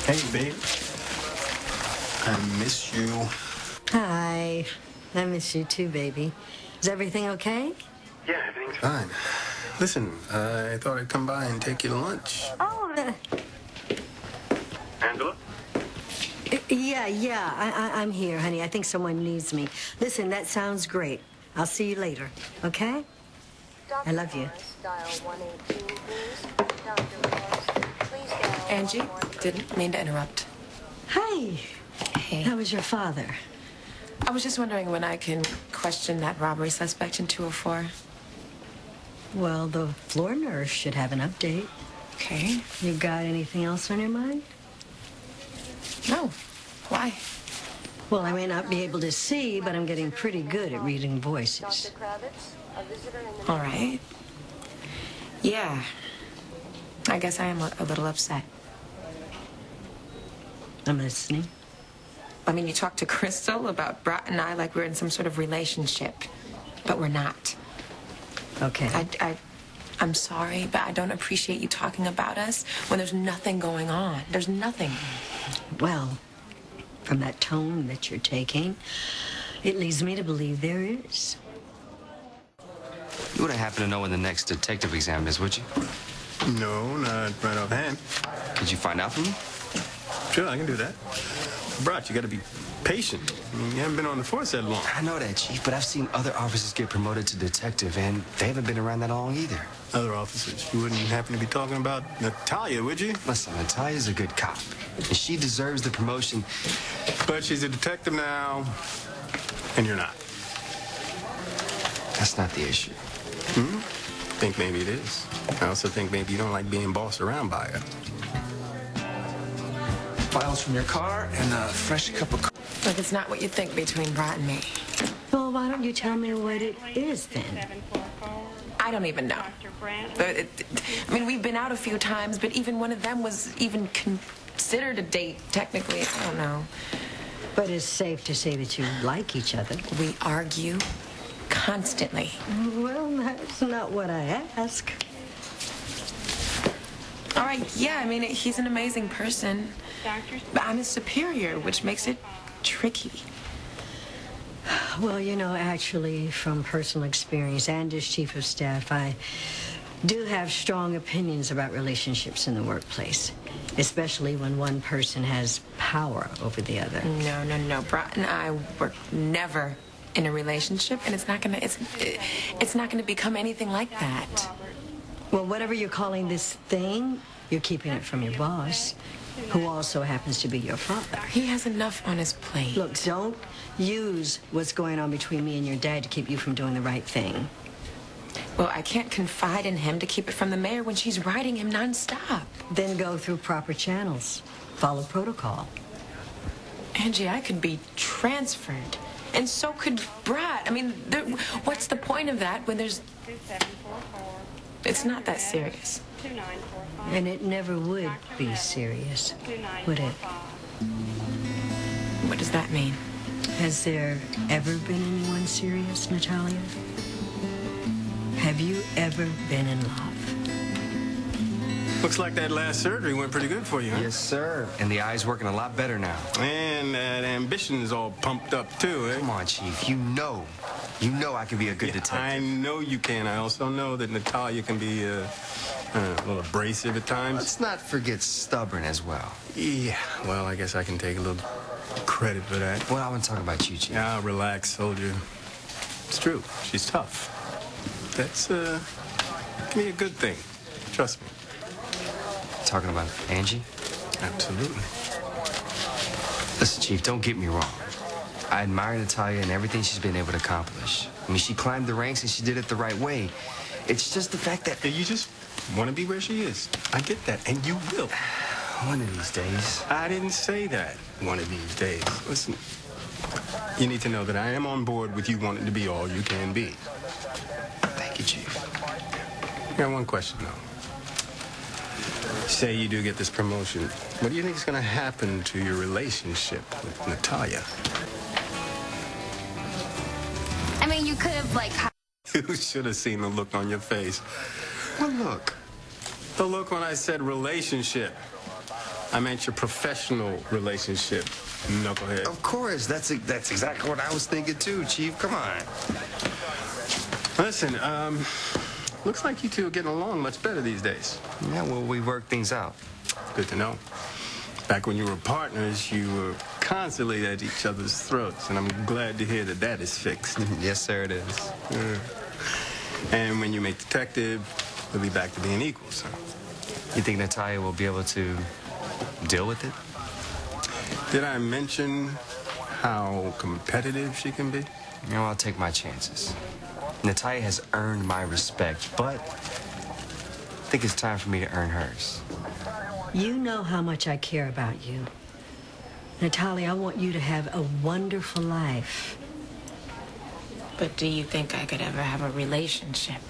Hey, babe. I miss you. Hi. I miss you too, baby. Is everything okay? Yeah, everything's fine. Listen, I thought I'd come by and take you to lunch. Oh, Angela? yeah. I'm here, honey. I think someone needs me. Listen, that sounds great. I'll see you later, okay? I love you. Angie, didn't mean to interrupt. Hi. Hey. How was your father? I was just wondering when I can question that robbery suspect in 204. Well, the floor nurse should have an update. Okay. You got anything else on your mind? No. Why? Well, I may not be able to see, but I'm getting pretty good at reading voices. All right. Yeah. I guess I am a little upset. I'm listening. I mean, you talked to Crystal about Brat and I like we're in some sort of relationship, but we're not. Okay. I'm sorry, but I don't appreciate you talking about us when there's nothing going on. There's nothing. Well, from that tone that you're taking, it leads me to believe there is. You wouldn't happen to know when the next detective exam is, would you? No, not right offhand. Could you find out for me? Sure, I can do that. Brat, you gotta be patient. I mean, you haven't been on the force that long. I know that, Chief, but I've seen other officers get promoted to detective, and they haven't been around that long either. Other officers. You wouldn't happen to be talking about Natalia, would you? Listen, Natalia's a good cop, and she deserves the promotion. But she's a detective now, and you're not. That's not the issue. Think maybe it is. I also think maybe you don't like being bossed around by her. Files from your car and a fresh cup of coffee. Look, it's not what you think between Brat and me. Well, why don't you tell me what it is then? I don't even know. I mean, we've been out a few times, but even one of them was even considered a date, technically. I don't know. But it's safe to say that you like each other. We argue constantly. Well, that's not what I ask. All right, yeah, I mean, he's an amazing person. But I'm his superior, which makes it tricky. Well, you know, actually, from personal experience and as chief of staff, I do have strong opinions about relationships in the workplace, especially when one person has power over the other. No. Brat and I were never in a relationship, and it's not gonna become anything like that. Well, whatever you're calling this thing, you're keeping it from your boss, who also happens to be your father. He has enough on his plate. Look, don't use what's going on between me and your dad to keep you from doing the right thing. Well, I can't confide in him to keep it from the mayor when she's riding him nonstop. Then go through proper channels. Follow protocol. Angie, I could be transferred. And so could Brat. I mean, what's the point of that when there's... It's not that serious. And it never would be serious, would it? What does that mean? Has there ever been anyone serious, Natalia? Have you ever been in love? Looks like that last surgery went pretty good for you, huh? Yes, sir. And the eye's working a lot better now. And that ambition is all pumped up, too, eh? Come on, Chief. You know I can be a good detective. I know you can. I also know that Natalia can be a little abrasive at times. Let's not forget stubborn as well. Yeah, well, I guess I can take a little credit for that. Well, I want to talk about you, Chief. Now, relax, soldier. It's true. She's tough. That's, can be a good thing. Trust me. Talking about Angie? Absolutely. Listen, Chief, don't get me wrong. I admire Natalia and everything she's been able to accomplish. I mean, she climbed the ranks and she did it the right way. It's just the fact that... You just want to be where she is. I get that, and you will. One of these days. I didn't say that. One of these days. Listen, you need to know that I am on board with you wanting to be all you can be. Thank you, Chief. I got one question, though. Say you do get this promotion. What do you think is going to happen to your relationship with Natalia? I mean, you could have, like... You should have seen the look on your face. What look? The look when I said relationship. I meant your professional relationship, knucklehead. Of course, that's exactly what I was thinking too, Chief. Come on. Listen, looks like you two are getting along much better these days. Yeah, well, we worked things out. Good to know. Back when you were partners, you were constantly at each other's throats, and I'm glad to hear that that is fixed. Yes, sir, it is. And when you make detective, we'll be back to being equals, huh? You think Natalia will be able to deal with it? Did I mention how competitive she can be? You know, I'll take my chances. Natalia has earned my respect, but I think it's time for me to earn hers. You know how much I care about you. Natalia, I want you to have a wonderful life. But do you think I could ever have a relationship?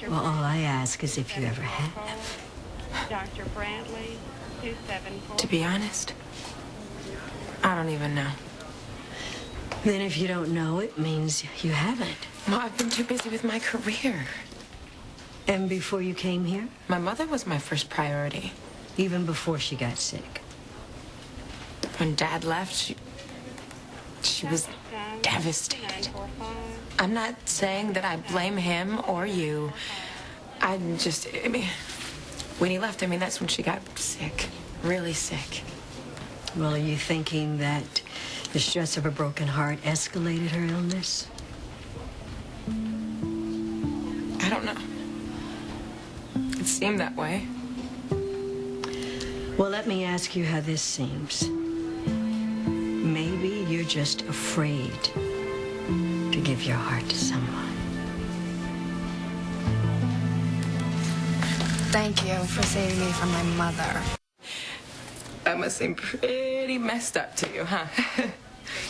Well, all I ask is if you ever have. Dr. Brantley, 274. To be honest, I don't even know. Then if you don't know, it means you haven't. Well, I've been too busy with my career. And before you came here? My mother was my first priority. Even before she got sick? When Dad left, she was devastated. I'm not saying that I blame him or you. I mean, when he left, that's when she got sick. Really sick. Well, are you thinking that the stress of a broken heart escalated her illness? I don't know. It seemed that way. Well, let me ask you how this seems. Maybe you're just afraid to give your heart to someone. Thank you for saving me from my mother. That must seem pretty messed up to you, huh?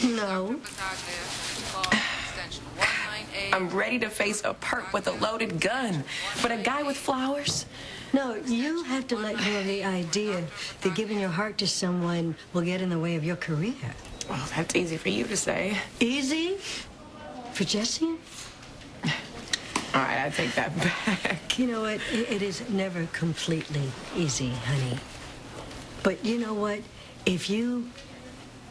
No. I'm ready to face a perp with a loaded gun. But a guy with flowers? No, you have to let go of the idea that giving your heart to someone will get in the way of your career. Well, that's easy for you to say. Easy? For Jesse? All right, I take that back. You know what? It is never completely easy, honey. But you know what? If you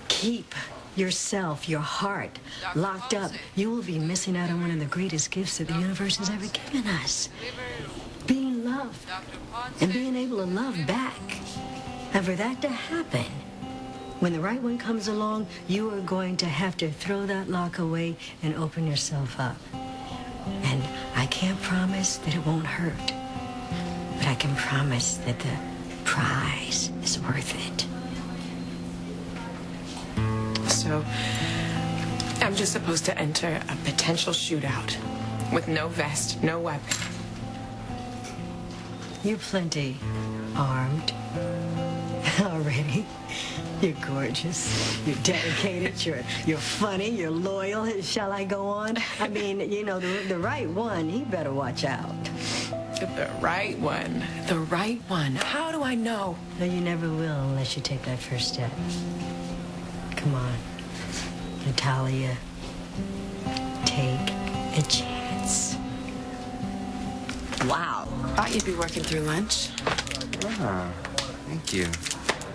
keep yourself, your heart, locked up, you will be missing out on one of the greatest gifts that the universe has ever given us. Being loved. And being able to love back. And for that to happen, when the right one comes along, you are going to have to throw that lock away and open yourself up. And I can't promise that it won't hurt. But I can promise that the prize is worth it. So, I'm just supposed to enter a potential shootout with no vest, no weapon. You're plenty armed already. You're gorgeous. You're dedicated. You're funny. You're loyal. Shall I go on? I mean, you know, the right one, he better watch out. The right one. The right one. How do I know? No, you never will unless you take that first step. Come on, Natalia. Take a chance. Wow. Thought you'd be working through lunch. Ah, thank you.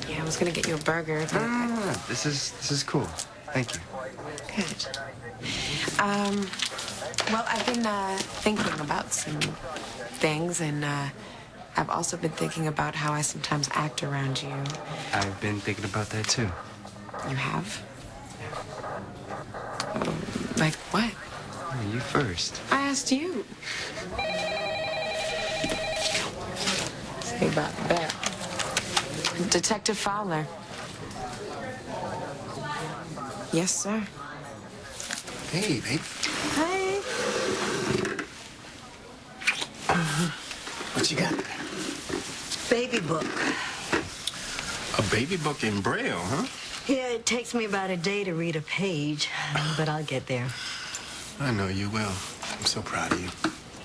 Yeah, I was gonna get you a burger. But This is cool. Thank you. Good. Well, I've been thinking about some things, and I've also been thinking about how I sometimes act around you. I've been thinking about that too. You have? Like what? Oh, you first. I asked you. Say about that. Detective Fowler. Yes, sir. Hey, babe. Hi. What you got? Baby book. A baby book in Braille, huh? Yeah, it takes me about a day to read a page, but I'll get there. I know you will. I'm so proud of you.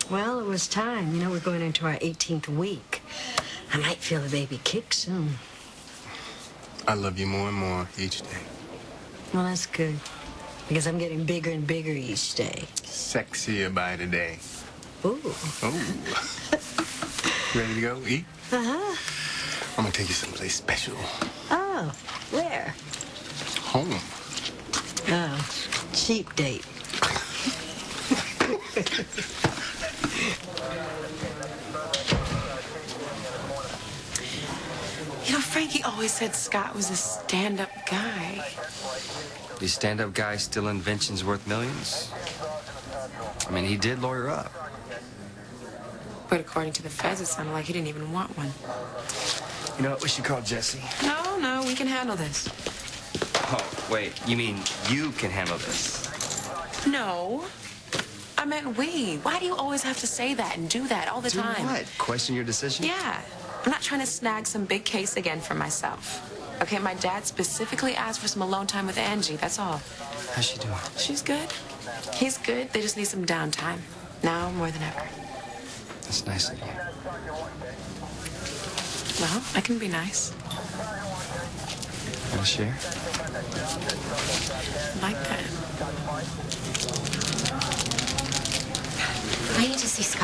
Well, it was time. You know, we're going into our 18th week. I might feel the baby kick soon. I love you more and more each day. Well, that's good. Because I'm getting bigger and bigger each day. Sexier by the day. Ooh. Oh. Ready to go eat? Uh-huh. I'm I'm gonna take you someplace special. Oh, where? Home. Oh, cheap date. You know, Frankie always said Scott was a stand-up guy. These stand-up guys steal inventions worth millions? I mean, he did lawyer up. But according to the feds, it sounded like he didn't even want one. You know what? We should call Jesse. No, we can handle this. Oh, wait. You mean you can handle this? No. I meant we. Why do you always have to say that and do that all the time? Do what? Question your decision? Yeah. I'm not trying to snag some big case again for myself. Okay, my dad specifically asked for some alone time with Angie, that's all. How's she doing? She's good. He's good. They just need some downtime. Now more than ever. That's nice of you. Well, I can be nice. Want to share? Like that. I need to see Scott.